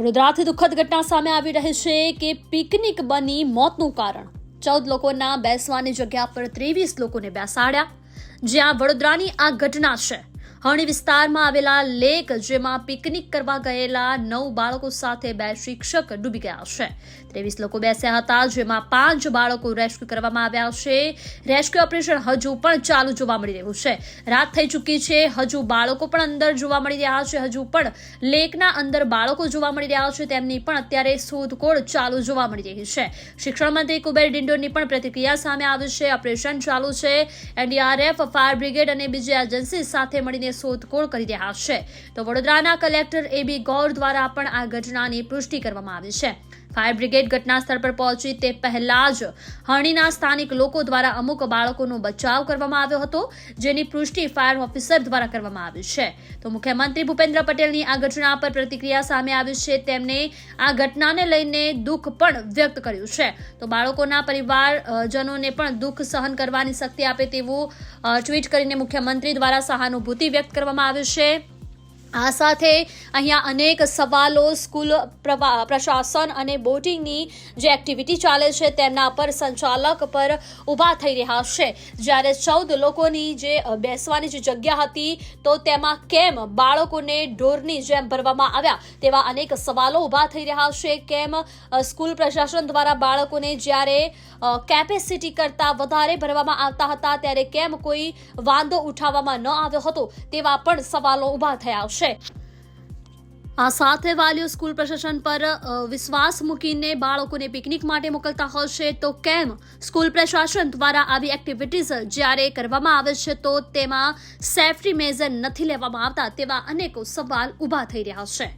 વડોદરાથી દુઃખદ ઘટના સામે આવી રહી છે કે પિકનિક બની મોતનું કારણ। 14 લોકોના બેસવાની જગ્યા પર 23 લોકોને બેસાડ્યા। જ્યાં વડોદરાની આ ઘટના છે હણી વિસ્તારમાં આવેલા લેક, જેમાં પિકનિક કરવા ગયેલા 9 બાળકો સાથે 2 શિક્ષક ડૂબી ગયા છે। 23 લોકો બેસ્યા હતા, જેમાં 5 બાળકો રેસ્ક્યુ કરવામાં આવ્યા છે। રેસ્ક્યુ ઓપરેશન હજુ પણ ચાલુ જોવા મળી રહ્યું છે। રાત થઈ ચૂકી છે, હજુ બાળકો પણ અંદર જોવા મળી રહ્યા છે। હજુ પણ લેકના અંદર બાળકો જોવા મળી રહ્યા છે, તેમની પણ અત્યારે શોધખોળ ચાલુ જોવા મળી રહી છે। શિક્ષણ મંત્રી કુબેર ડિંડોરની પણ પ્રતિક્રિયા સામે આવી છે। ઓપરેશન ચાલુ છે। એનડીઆરએફ, ફાયર બ્રિગેડ અને બીજી એજન્સી સાથે મળીને શોધખોળ કરી રહ્યા છે। તો વડોદરાના કલેક્ટર એબી ગૌર દ્વારા પણ આ ઘટનાની પુષ્ટિ કરવામાં આવી છે। ફાયર બ્રિગેડ ઘટના સ્થળ પર પહોંચી તે પહેલા જ હણીના સ્થાનિક લોકો દ્વારા અમુક બાળકોનો બચાવ કરવામાં આવ્યો હતો, જેની પુષ્ટિ ફાયર ઓફિસર દ્વારા કરવામાં આવી છે। તો મુખ્યમંત્રી ભૂપેન્દ્ર પટેલની આ ઘટના પર પ્રતિક્રિયા સામે આવી છે। તેમને આ ઘટનાને લઈને દુઃખ પણ વ્યક્ત કર્યું છે। તો બાળકોના પરિવારજનોને પણ દુઃખ સહન કરવાની શક્તિ આપે તેવું ટ્વીટ કરીને મુખ્યમંત્રી દ્વારા સહાનુભૂતિ વ્યક્ત કરવામાં આવી છે। આ સાથે અહીંયા અનેક સવાલો સ્કૂલ પ્રશાસન અને બોટિંગની જે એક્ટિવિટી ચાલે છે તેમના પર, સંચાલક પર ઊભા થઈ રહ્યા છે। જ્યારે 14 લોકોની જે બેસવાની જે જગ્યા હતી તો તેમાં કેમ બાળકોને ઢોરની જેમ ભરવામાં આવ્યા તેવા અનેક સવાલો ઊભા થઈ રહ્યા છે। કેમ સ્કૂલ પ્રશાસન દ્વારા બાળકોને જ્યારે કેપેસિટી કરતાં વધારે ભરવામાં આવતા હતા ત્યારે કેમ કોઈ વાંધો ઉઠાવવામાં ન આવ્યો હતો તેવા પણ સવાલો ઊભા થયા છે। આ સાથે વાલીઓ સ્કૂલ પ્રશાસન પર વિશ્વાસ મૂકીને બાળકોને પિકનિક માટે મોકલતા હોય છે, તો કેમ સ્કૂલ પ્રશાસન દ્વારા આવી એક્ટિવિટીઝ જ્યારે કરવામાં આવે છે તો તેમાં સેફટી મેઝર નથી લેવામાં આવતા તેવા અનેકો સવાલ ઊભા થઈ રહ્યા છે।